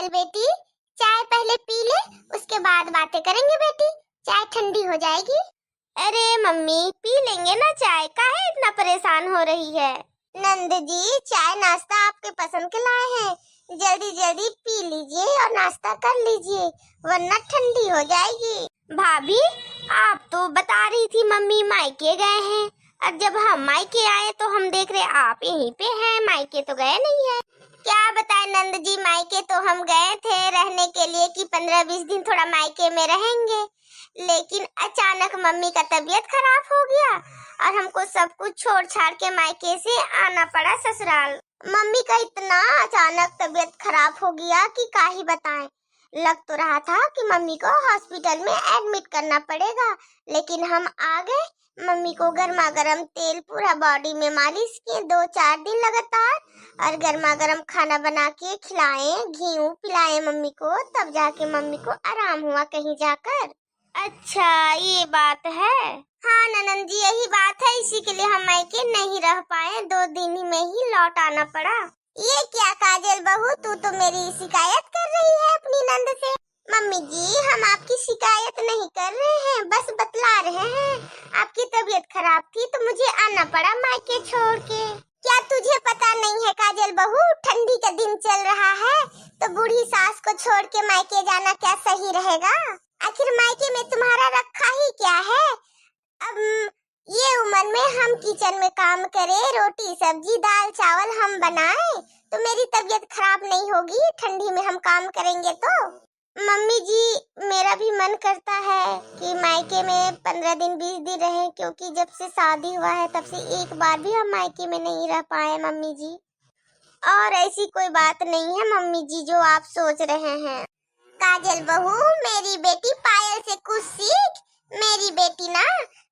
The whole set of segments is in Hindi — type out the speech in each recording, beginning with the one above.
पायल बेटी, चाय पहले पी ले, उसके बाद बातें करेंगे बेटी। चाय ठंडी हो जाएगी। अरे मम्मी पी लेंगे ना चाय, काहे इतना परेशान हो रही है। नंद जी चाय नाश्ता आपके पसंद के लाए हैं, जल्दी जल्दी पी लीजिए और नाश्ता कर लीजिए वरना ठंडी हो जाएगी। भाभी आप तो बता रही थी मम्मी मायके गए हैं, और जब हम मायके आए तो हम देख रहे आप यहीं पे हैं, मायके तो गए नहीं है। क्या बताए नंद जी, मायके तो हम गए थे रहने के लिए कि 15-20 दिन थोड़ा मायके में रहेंगे, लेकिन अचानक मम्मी का तबीयत खराब हो गया और हमको सब कुछ छोड़ छाड़ के मायके से आना पड़ा ससुराल। मम्मी का इतना अचानक तबीयत खराब हो गया कि क्या ही बताएं। लग तो रहा था कि मम्मी को हॉस्पिटल में एडमिट करना पड़ेगा, लेकिन हम आ गए। मम्मी को गर्मा गर्म तेल पूरा बॉडी में मालिश किए 2-4 दिन लगातार, और गर्मा गर्म खाना बना के खिलाए, घी पिलाए मम्मी को, तब जाके मम्मी को आराम हुआ कहीं जाकर। अच्छा ये बात है। हाँ ननद जी यही बात है, इसी के लिए हम मायके नहीं रह पाए, 2 दिन ही में ही लौट आना पड़ा। ये क्या काजल बहू, तू तो मेरी शिकायत कर रही है अपनी नंद से। मम्मी जी हम आपकी शिकायत नहीं कर रहे हैं, बस बतला रहे हैं आपकी तबीयत खराब थी तो मुझे आना पड़ा मायके छोड़ के। क्या तुझे पता नहीं है काजल बहू, ठंडी का दिन चल रहा है तो बूढ़ी सास को छोड़ के मायके जाना क्या सही रहेगा। आखिर मायके में तुम्हारा रखा ही क्या है। अब ये उम्र में हम किचन में काम करें, रोटी सब्जी दाल चावल हम बनाएं तो मेरी तबीयत खराब नहीं होगी, ठंडी में हम काम करेंगे तो। मम्मी जी मेरा भी मन करता है कि मायके में 15 दिन 20 दिन रहे, क्योंकि जब से शादी हुआ है तब से एक बार भी हम मायके में नहीं रह पाए मम्मी जी। और ऐसी कोई बात नहीं है मम्मी जी जो आप सोच रहे हैं। काजल बहू मेरी बेटी पायल से कुछ सीख। मेरी बेटी ना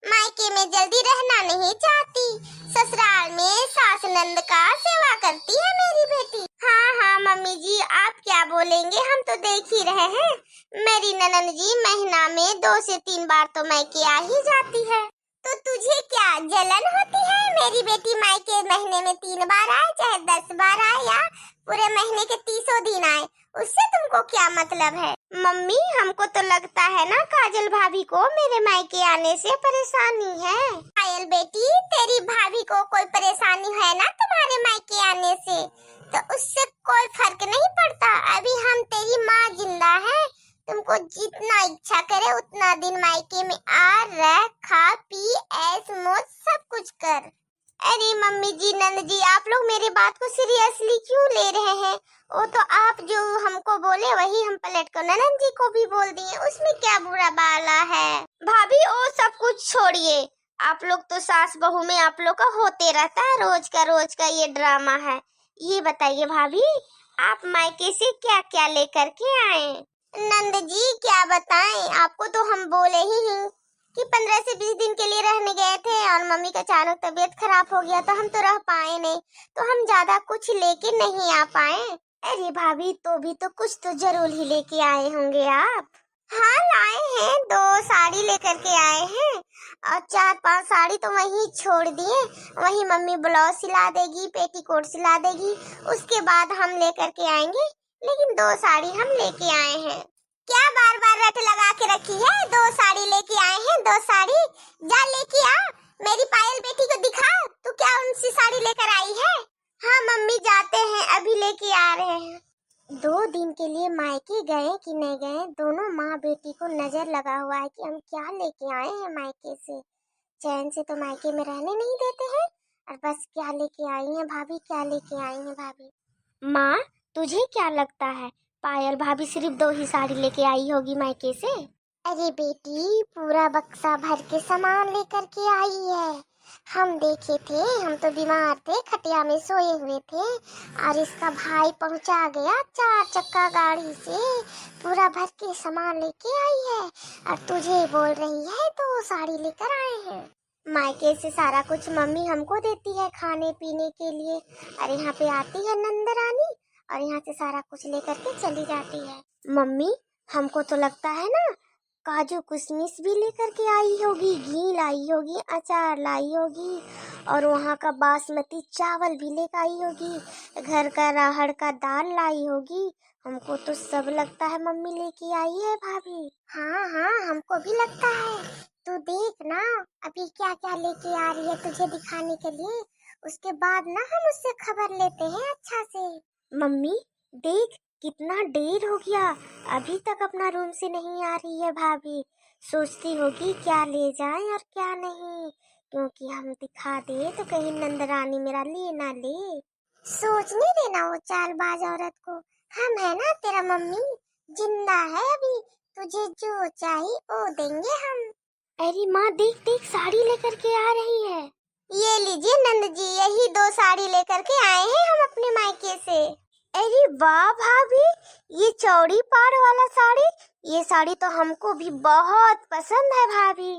मायके में जल्दी रहना नहीं चाहती, ससुराल में सास नंद का सेवा करती है मेरी बेटी। हाँ हाँ मम्मी जी आप क्या बोलेंगे, हम तो देख ही रहे हैं। मेरी ननद जी महीना में 2 से 3 बार तो मायके आ ही जाती है। तो तुझे क्या जलन होती है मेरी बेटी मायके महीने में 3 बार आए, चाहे 10 बार आए या पूरे महीने के 30 दिन आए, उससे तुमको क्या मतलब है। मम्मी हमको तो लगता है ना काजल भाभी को मेरे मायके आने से परेशानी है। पायल बेटी तेरी भाभी को कोई परेशानी है ना तुम्हारे मायके आने से, तो उससे कोई फर्क नहीं पड़ता। अभी हम तेरी माँ जिंदा है, तुमको जितना इच्छा करे उतना दिन मायके में आ, रह, खा पी ऐश मौज सब कुछ कर। अरे मम्मी जी नंद जी आप लोग मेरी बात को सीरियसली क्यों ले रहे हैं। वो तो आप जो हमको बोले वही हम पलट कर ननद जी को भी बोल दिए, उसमें क्या बुरा बाला है। भाभी वो सब कुछ छोड़िए, आप लोग तो सास बहू में आप लोग का होते रहता है, रोज का ये ड्रामा है। ये बताइए भाभी आप मायके से क्या क्या लेकर के आए। नंद जी क्या बताएं आपको, तो हम बोले ही कि 15 से 20 दिन के लिए रहने गए थे और मम्मी का अचानक तबीयत खराब हो गया तो हम तो रह पाए नहीं, तो हम ज्यादा कुछ लेके नहीं आ पाए। अरे भाभी तो भी तो कुछ तो जरूर ही लेके आए होंगे आप। हाँ लाए हैं, 2 साड़ी लेकर के आए हैं और 4-5 साड़ी तो वहीं छोड़ दिए, वहीं मम्मी ब्लाउज सिला देगी, पेटीकोट सिला देगी, उसके बाद हम लेकर के आएंगे, लेकिन 2 साड़ी हम लेके आए हैं। क्या बार बार रट लगा के रखी है, 2 साड़ी लेके आए हैं, 2 साड़ी जा लेके आ, मेरी पायल बेटी को दिखा तू क्या उनसी साड़ी लेकर आई है। हाँ मम्मी जाते हैं अभी लेके आ रहे हैं। 2 दिन के लिए मायके गए कि नहीं गए, दोनों माँ बेटी को नजर लगा हुआ है कि हम क्या लेके आए हैं मायके से। चैन से तो मायके में रहने नहीं देते हैं, और बस क्या लेके आई हैं भाभी, क्या लेके आई हैं भाभी। माँ तुझे क्या लगता है पायल भाभी सिर्फ 2 ही साड़ी लेके आई होगी मायके से। अरे बेटी पूरा बक्सा भर के सामान लेकर के आई है, हम देखे थे, हम तो बीमार थे, खटिया में सोए हुए थे और इसका भाई पहुंचा गया 4 चक्का गाड़ी से, पूरा भर के सामान लेके आई है और तुझे बोल रही है 2 साड़ी लेकर आए हैं। मायके से सारा कुछ मम्मी हमको देती है खाने पीने के लिए, और यहाँ पे आती है नंदरानी और यहाँ से सारा कुछ लेकर के चली जाती है। मम्मी हमको तो लगता है ना काजू किशमिश भी लेकर के आई होगी, घी लाई होगी, अचार लाई होगी, और वहाँ का बासमती चावल भी लेकर आई होगी, घर का राहड़ का दाल लाई होगी। हमको तो सब लगता है मम्मी लेके आई है भाभी। हाँ हाँ, हमको भी लगता है। तू देख ना अभी क्या क्या लेके आ रही है तुझे दिखाने के लिए, उसके बाद ना हम उससे खबर लेते हैं अच्छा से। मम्मी देख कितना देर हो गया, अभी तक अपना रूम से नहीं आ रही है भाभी। सोचती होगी क्या ले जाएं और क्या नहीं, क्योंकि हम दिखा दे तो कहीं नंदरानी मेरा ले ना ले। सोचने देना वो चालबाज औरत को, हम है ना तेरा मम्मी, जिंदा है अभी, तुझे जो चाहिए वो देंगे हम। अरे माँ देख देख साड़ी लेकर के आ रही है। ये लीजिए नंद जी, यही 2 साड़ी लेकर के आए हैं हम अपने मायके से। अरे वाह भाभी, ये चौड़ी पाड़ वाला साड़ी, ये साड़ी तो हमको भी बहुत पसंद है भाभी।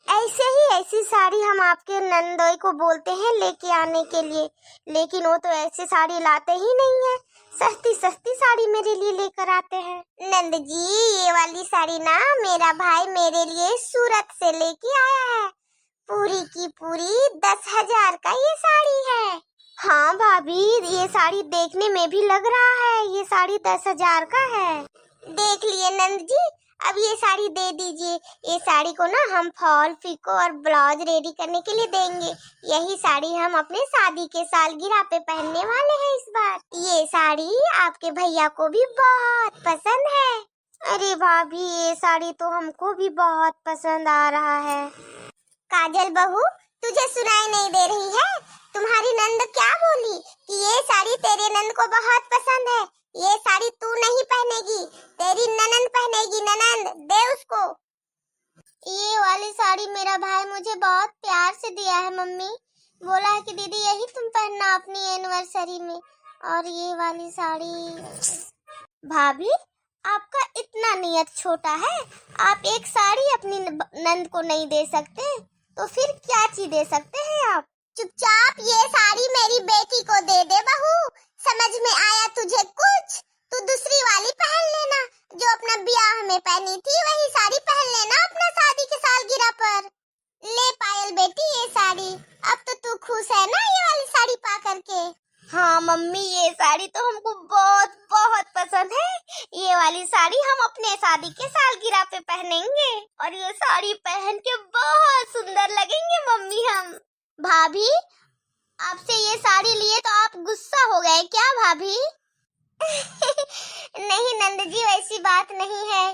ऐसे ही ऐसी साड़ी हम आपके नंदोई को बोलते हैं लेके आने के लिए, लेकिन वो तो ऐसी साड़ी लाते ही नहीं है, सस्ती सस्ती साड़ी मेरे लिए लेकर आते हैं। नंद जी ये वाली साड़ी ना मेरा भाई मेरे लिए सूरत से लेके आया है, पूरी की पूरी 10,000 का ये साड़ी है। हाँ भाभी, ये साड़ी देखने में भी लग रहा है ये साड़ी 10,000 का है। देख लिए नंद जी, अब ये साड़ी दे दीजिए। ये साड़ी को ना हम फॉल पिको और ब्लाउज रेडी करने के लिए देंगे। यही साड़ी हम अपने शादी के सालगिरह पे पहनने वाले हैं इस बार। ये साड़ी आपके भैया को भी बहुत पसंद है। अरे भाभी ये साड़ी तो हमको भी बहुत पसंद आ रहा है। काजल बहू तुझे सुनाई नहीं दे रही है? तुम्हारी नंद क्या बोली कि ये साड़ी तेरे नंद को बहुत पसंद है, ये साड़ी तू नहीं पहनेगी, तेरी ननंद पहनेगी। ननंद दे उसको। ये वाली साड़ी मेरा भाई मुझे बहुत प्यार से दिया है मम्मी, बोला है कि दीदी यही तुम पहनना अपनी एनिवर्सरी में। और ये वाली साड़ी भाभी आपका इतना नियत छोटा है, आप एक साड़ी अपनी नंद को नहीं दे सकते तो फिर क्या चीज दे सकते हैं आप? चुपचाप ये साड़ी मेरी बेटी को दे दे बहू, समझ में आया तुझे कुछ? तू दूसरी वाली पहन लेना, जो अपना ब्याह में पहनी थी वही साड़ी पहन लेना अपना शादी के सालगिरह पर। ले पायल बेटी ये साड़ी, अब तो तू खुश है ना ये वाली साड़ी पा करके? हाँ मम्मी ये साड़ी तो हमको बहुत बहुत पसंद है, ये वाली साड़ी हम अपने शादी के सालगिरह पे पहनेंगे और ये साड़ी पहन के बहुत सुंदर लगेंगे मम्मी हम। भाभी आपसे ये साड़ी लिए तो आप गुस्सा हो गए क्या भाभी? नहीं नंद जी वैसी बात नहीं है,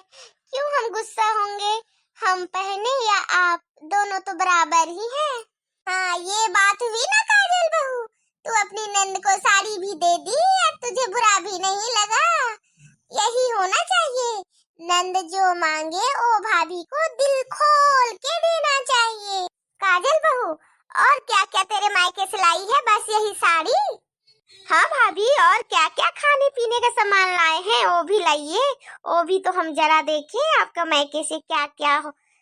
क्यों हम गुस्सा होंगे, हम पहने या आप, दोनों तो बराबर ही हैं। हाँ ये बात हुई ना काजल बहू, तू अपनी नंद को साड़ी भी दे दी और तुझे बुरा भी नहीं लगा, यही होना चाहिए। नंद जो मांगे वो भाभी को दिल खोल के देना चाहिए। काजल बहू और क्या क्या तेरे मायके से लाई है, बस यही साड़ी? हाँ भाभी और क्या क्या खाने पीने का सामान लाए हैं वो भी लाइए, वो भी तो हम जरा देखें आपका मायके से क्या क्या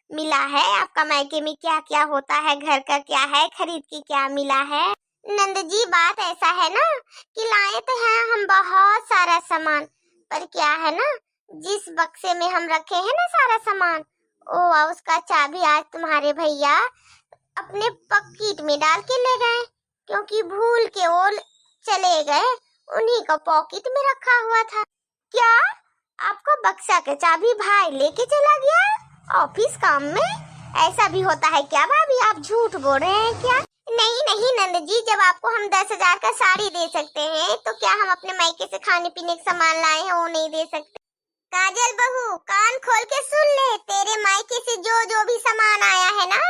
मिला है, आपका मायके में क्या क्या होता है, घर का क्या है, खरीद के क्या मिला है। नंद जी बात ऐसा है ना कि लाए तो हैं हम बहुत सारा सामान, पर क्या है ना जिस बक्से में हम रखे हैं ना सारा सामान, ओ उसका चाबी आज तुम्हारे भैया अपने पॉकेट में डाल के ले गए, क्योंकि भूल के वो चले गए, उन्हीं का पॉकेट में रखा हुआ था। क्या आपका बक्सा के चाबी भाई लेके चला गया ऑफिस काम में? ऐसा भी होता है क्या भाभी, आप झूठ बोल रहे हैं क्या? नहीं नहीं नंद जी, जब आपको हम 10,000 का साड़ी दे सकते हैं तो क्या हम अपने मायके से खाने पीने का सामान लाए हैं वो नहीं दे सकते? काजल बहू कान खोल के सुन ले, तेरे मायके से जो जो भी सामान आया है ना,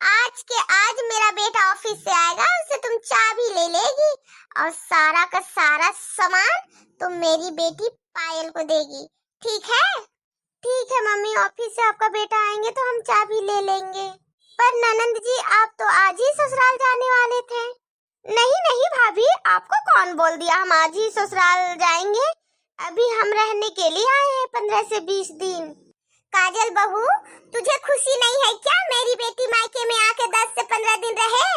आज के आज मेरा बेटा ऑफिस से आएगा, उससे तुम चाबी ले लेगी और सारा का सारा सामान तुम मेरी बेटी पायल को देगी, ठीक है? ठीक है मम्मी, ऑफिस से आपका बेटा आएंगे तो हम चाबी ले लेंगे। पर ननंद जी आप तो आज ही ससुराल जाने वाले थे। नहीं नहीं भाभी, आपको कौन बोल दिया हम आज ही ससुराल जाएंगे, अभी हम रहने के लिए आए हैं 15 से 20 दिन। काजल बहू तुझे खुशी नहीं है क्या मेरी बेटी मायके में आके 10 से 15 दिन रहे?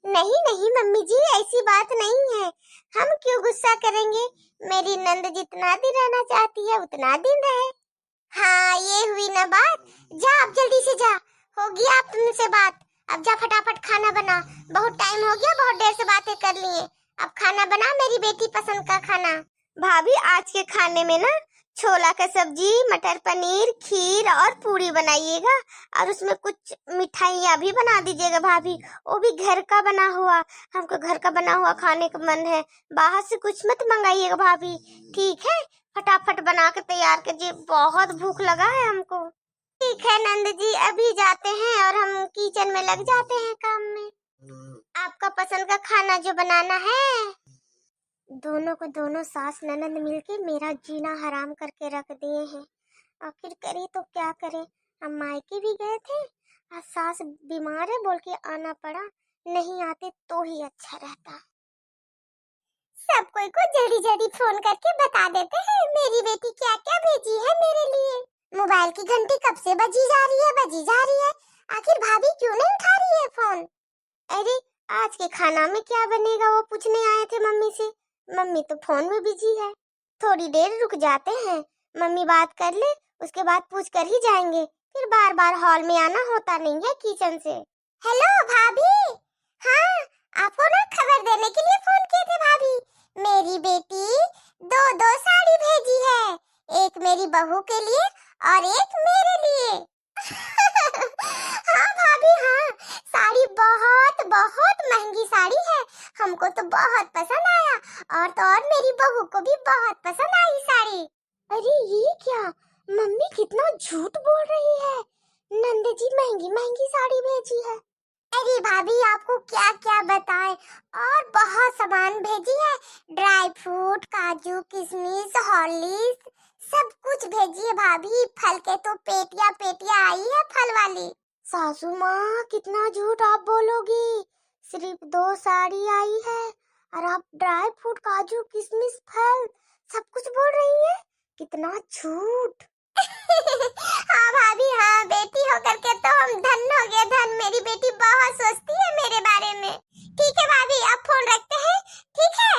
नहीं नहीं मम्मी जी ऐसी बात नहीं है, हम क्यों गुस्सा करेंगे, मेरी नंद जितना दिन रहना चाहती है उतना दिन रहे। हाँ ये हुई ना बात। जा अब जल्दी से जा, हो गया अब तुमसे बात। अब जा फटाफट खाना बना, बहुत टाइम हो गया, बहुत देर से बातें कर लिए। अब खाना बना, मेरी बेटी पसंद का खाना। भाभी आज के खाने में ना छोला का सब्जी, मटर पनीर, खीर और पूरी बनाइएगा, और उसमें कुछ मिठाइयाँ भी बना दीजिएगा भाभी, वो भी घर का बना हुआ। हमको घर का बना हुआ खाने का मन है, बाहर से कुछ मत मंगाइएगा भाभी, ठीक है? फटाफट बना के तैयार कीजिए, बहुत भूख लगा है हमको। ठीक है नंद जी, अभी जाते हैं और हम किचन में लग जाते हैं काम में। आपका पसंद का खाना जो बनाना है। दोनों को दोनों सास ननद मिलके मेरा जीना हराम करके रख दिए हैं। आखिर करे तो क्या करे, हम मायके भी गए थे, आज सास बीमार है बोल के आना पड़ा, नहीं आते तो ही अच्छा रहता। सब कोई को जल्दी जल्दी फोन करके बता देते हैं मेरी बेटी क्या क्या भेजी है मेरे लिए। मोबाइल की घंटी कब से बजी जा रही है, आखिर भाभी क्यों नहीं उठा रही है फोन। अरे आज के खाना में क्या बनेगा वो पूछने आए थे मम्मी से, मम्मी तो फोन में बिजी है। थोड़ी देर रुक जाते हैं, मम्मी बात कर ले, उसके बाद पूछ कर ही जाएंगे, फिर बार बार हॉल में आना होता नहीं है किचन से। हेलो भाभी। हाँ आपको ना खबर देने के लिए फोन किए थे भाभी, मेरी बेटी दो साड़ी भेजी है, एक मेरी बहू के लिए और एक मेरे लिए। हाँ भाभी हाँ, साड़ी बहुत बहुत महंगी साड़ी है, हमको तो बहुत पसंद आया, और तो और मेरी बहू को भी बहुत पसंद आई साड़ी। अरे ये क्या, मम्मी कितना झूठ बोल रही है, नंद जी महंगी महंगी साड़ी भेजी है। अरे भाभी आपको क्या क्या बताएं, और बहुत सामान भेजी है, ड्राई फ्रूट, काजू, किशमिश, हॉर्लिक्स, सब कुछ भेजी है भाभी। फल के तो पेटियां पेटियां आई है फल वाली। सासू माँ कितना झूठ आप बोलोगी, सिर्फ 2 साड़ी आई है और आप ड्राई फ्रूट, काजू, किशमिश, फल सब कुछ बोल रही है, कितना झूठ। हाँ भाभी हाँ, बेटी होकर के तो हम धन हो गए धन, मेरी बेटी बहुत सोचती है मेरे बारे में। ठीक है भाभी अब फोन रखते हैं, ठीक है?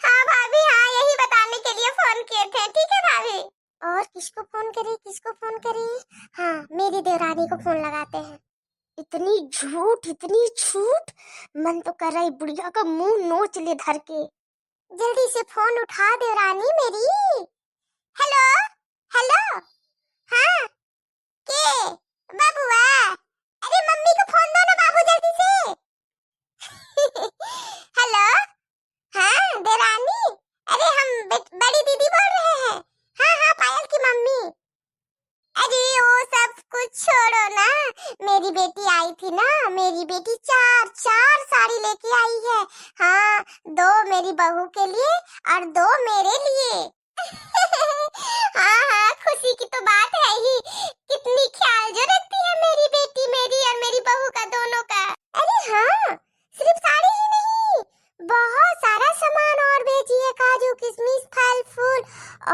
हाँ भाभी हाँ, यही बताने के लिए फोन किए थे, ठीक है भाभी? और किसको फोन करे, किसको फोन करे? हाँ मेरी देवरानी को फोन लगाते हैं। इतनी झूठ, मन तो कर रहा है बुढ़िया का मुंह नोच ले धर के। जल्दी से फोन उठा देवरानी मेरी। Hello hello. हाँ के बाबूआ, अरे मम्मी को फोन दो ना बाबू जल्दी से। हेलो हाँ देरानी, अरे हम बड़ी दीदी बोल रहे हैं। हाँ हाँ पायल की मम्मी। अरे वो सब कुछ छोड़ो ना, मेरी बेटी आई थी ना, मेरी बेटी चार साड़ी लेके आई है। हाँ 2 मेरी बहू के लिए और 2 मेरे लिए। हाँ हाँ खुशी की तो बात है ही, कितनी ख्याल जो रखती है मेरी बेटी, मेरी और मेरी बहू का, दोनों का। अरे हाँ सिर्फ साड़ी ही नहीं, बहुत सारा सामान और भेजी है, काजू, किशमिश, फल फूल,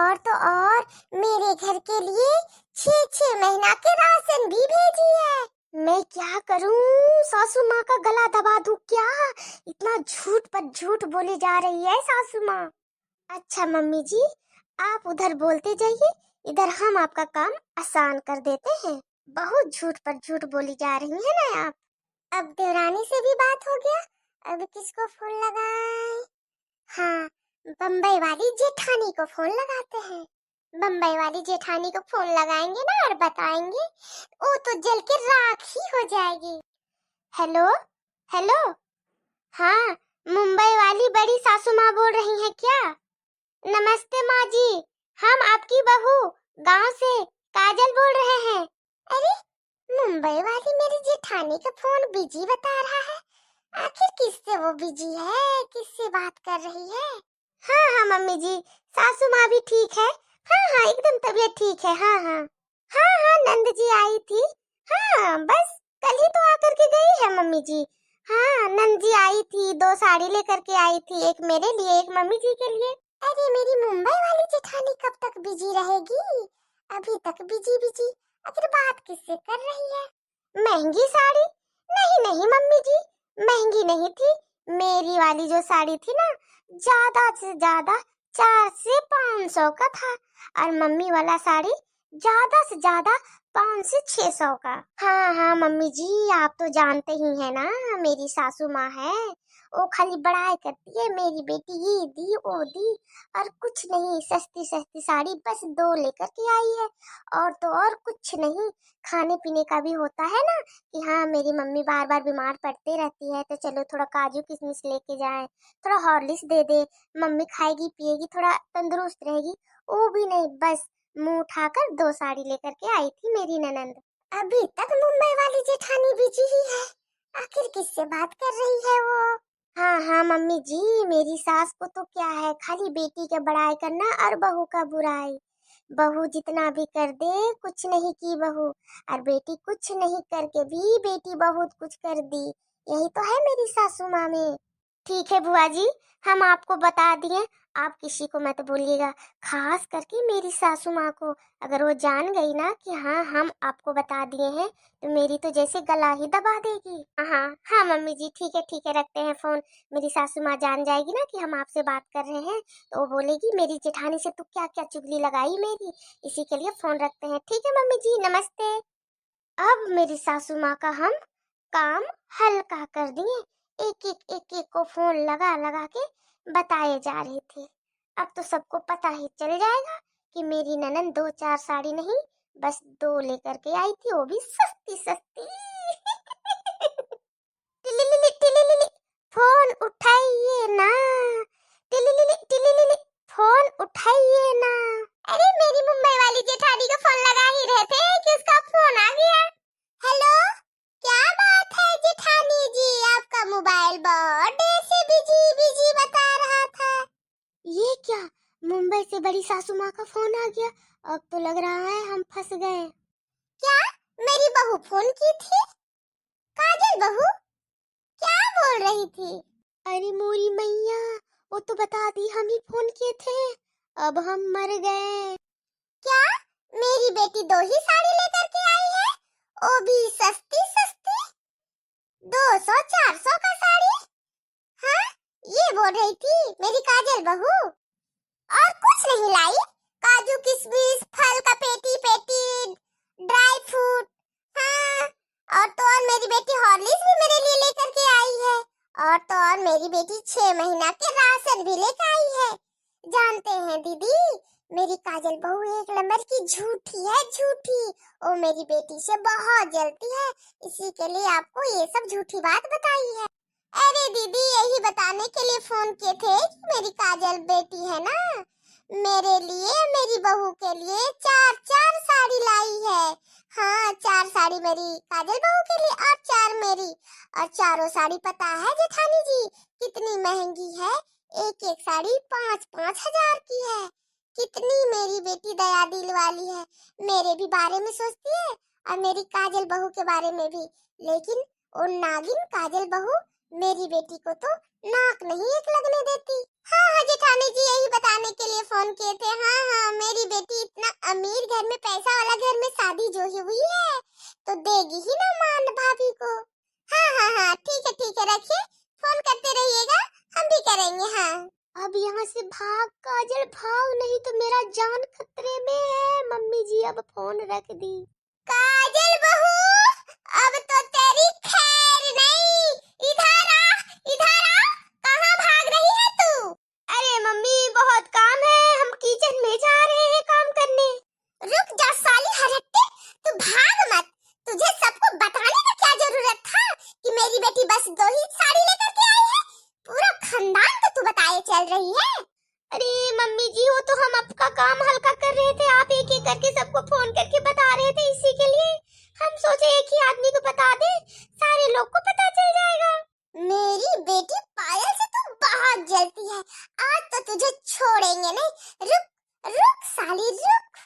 और तो और मेरे घर के लिए 6 महीना के राशन भी भेजी है। मैं क्या करूं, सासू माँ का गला दबा दूं क्या, इतना झूठ पर झूठ बोली जा रही है सासू माँ। अच्छा मम्मी जी आप उधर बोलते जाइए, इधर हम आपका काम आसान कर देते हैं, बहुत झूठ पर झूठ बोली जा रही है ना आप। अब देवरानी से भी बात हो गया, अब किसको फोन लगाएं? हाँ बम्बई वाली जेठानी को फोन लगाते हैं, बम्बई वाली जेठानी को फोन लगाएंगे ना और बताएंगे, वो तो जल के राख ही हो जाएगी। Hello hello. हाँ मुंबई वाली बड़ी सासू माँ बोल रही हैं क्या? नमस्ते माँ जी, हम आपकी बहू गांव से काजल बोल रहे हैं। अरे मुंबई वाली मेरी जेठानी का फोन बिजी बता रहा है, आखिर किससे वो बिजी है, किससे बात कर रही है? हाँ हाँ मम्मी जी, सासू माँ भी ठीक है, हाँ हाँ एकदम तबीयत ठीक है। हाँ हाँ हाँ हाँ नंद जी आई थी, हाँ बस कल ही तो आकर के गई है मम्मी जी। हाँ नंद जी आई थी, 2 साड़ी लेकर के आई थी, एक मेरे लिए एक मम्मी जी के लिए। अरे मेरी मुंबई वाली जेठानी कब तक बिजी रहेगी, अभी तक बिजी बिजी, आखिर बात किससे कर रही है? महंगी साड़ी? नहीं नहीं मम्मी जी, महंगी नहीं थी, मेरी वाली जो साड़ी थी ना, ज्यादा से ज्यादा 4 से 500 का था और मम्मी वाला साड़ी ज्यादा से ज्यादा 500 से 600 का। हाँ हाँ मम्मी जी, आप तो जानते ही हैं ना, मेरी सासू माँ है, वो खाली बड़ाई करती है मेरी बेटी ये दी वो दी, और कुछ नहीं, सस्ती सस्ती साड़ी बस 2 लेकर के आई है, और तो और कुछ नहीं। खाने पीने का भी होता है ना कि हाँ मेरी मम्मी बार बार बीमार पड़ते रहती है, तो चलो थोड़ा काजू किशमिश लेके जाए, थोड़ा हॉर्लिक्स दे दे, मम्मी खाएगी पिएगी थोड़ा तंदुरुस्त रहेगी। वो भी नहीं, बस मुंह उठाकर 2 साड़ी लेकर के आई थी मेरी ननंद। अभी तक मुंबई वाली जेठानी बिजी ही है, आखिर किससे बात कर रही है वो। हाँ हाँ मम्मी जी, मेरी सास को तो क्या है, खाली बेटी का बड़ाई करना और बहू का बुराई। बहू जितना भी कर दे, कुछ नहीं की बहू, और बेटी कुछ नहीं करके भी बेटी बहुत कुछ कर दी। यही तो है मेरी सासू माँ में। ठीक है बुआ जी, हम आपको बता दिए, आप किसी को मत बोलिएगा, खास करके मेरी सासू माँ को। अगर वो जान गई ना कि हाँ हम आपको बता दिए हैं, तो मेरी तो जैसे गला ही दबा देगी। हाँ हाँ हाँ मम्मी जी, ठीक है रखते हैं फोन। मेरी सासू माँ जान जाएगी ना कि हम आपसे बात कर रहे हैं, तो वो बोलेगी मेरी जेठानी से तू क्या क्या चुगली लगाई मेरी, इसी के लिए फोन रखते हैं। ठीक है मम्मी जी, नमस्ते। अब मेरी सासू माँ का हम काम हल्का कर दिए, एक एक को फोन लगा लगा के बताए जा रहे थे। अब तो सबको पता ही चल जाएगा कि मेरी ननद 2-4 साड़ी नहीं, बस 2 लेकर के आई थी, वो भी सस्ती सस्ती। टिलिलिली टिलिलिली, फोन उठाइए ना, टिलिलिली टिलिलिली, फोन उठाइए ना। अरे मेरी मुंबई वाली जेठानी को फोन लगा ही रहे थे कि उसका फोन आ गया। हेलो, क्या बात है जेठानी जी, आपका मोबाइल बहुत देर से बिजी बिजी बता रहा था। ये क्या, मुंबई से बड़ी सासू माँ का फोन आ गया, अब तो लग रहा है हम फंस गए। क्या, मेरी बहू फोन की थी? काजल बहू क्या बोल रही थी? अरे मोरी मैया, वो तो बता दी हम ही फोन किए थे, अब हम मर गए। क्या, मेरी बेटी 2 ही साड़ी लेकर के आई है, वो भी सस्ती सस्ती, 200-400 का साड़ी? हाँ, ये बोल रही थी मेरी काजल बहू, और कुछ नहीं लाई? काजू किशमिश, फल का पेटी पेटी, ड्राई फ्रूट, हाँ, और तो और मेरी बेटी हॉर्लिक्स भी मेरे लिए लेकर के आई है, और तो और मेरी बेटी 6 महीना के राशन भी लेकर आई है। जानते हैं दीदी, मेरी काजल बहू एक नंबर की झूठी है, झूठी। वो मेरी बेटी से बहुत जलती है, इसी के लिए आपको ये सब झूठी बात बताई है। अरे दीदी, यही बताने के लिए फोन किए थे कि मेरी काजल बेटी है ना, मेरे लिए मेरी बहू के लिए 4-4 साड़ी लाई है। हाँ, 4 साड़ी मेरी काजल बहू के लिए और 4 मेरी, और चारों साड़ी पता है जेठानी जी कितनी महंगी है, एक एक साड़ी 5-5 हजार की है। कितनी मेरी बेटी दया दिल वाली है, मेरे भी बारे में सोचती है और मेरी काजल बहू के बारे में भी। लेकिन वो नागिन काजल बहू मेरी बेटी को तो नाक नहीं एक लगने देती। हाँ हाँ जेठानी जी, यही बताने के लिए फोन किए थे। हाँ हाँ, मेरी बेटी इतना अमीर घर में, पैसा वाला घर में शादी जो ही हुई है, तो देगी ही ना मान भाभी को। हाँ हाँ हाँ, ठीक है रखिए, फोन करते रहिएगा, हम भी करेंगे। हाँ, अब यहाँ से भाग काजल भाग, नहीं तो मेरा जान खतरे में है। मम्मी जी अब फोन रख दी। काजल बहू, अब तो तेरी खैर नहीं, इधर आ, इधर आ, कहाँ भाग रही है तू? अरे मम्मी बहुत काम है, हम किचन में जा रहे हैं काम करने। रुक जा साली हरट्टे, तू भाग मत, तुझे सबको बताने का क्या जरूरत था कि मेरी बेटी बस 2 ही साड़ी लेकर के आई है, पूरा खानदान तो तू बताए चल रही है। अरे मम्मी जी, वो तो हम आपका काम हल्का कर रहे थे, आप एक एक करके सबको फोन करके बता रहे थे, इसी के लिए हम सोचे एक ही आदमी को बता दे, सारे लोग को पता चल जाएगा। मेरी बेटी पायल से तू बहुत जलती है, आज तो तुझे छोड़ेंगे नहीं। रुक रुक साली रुक।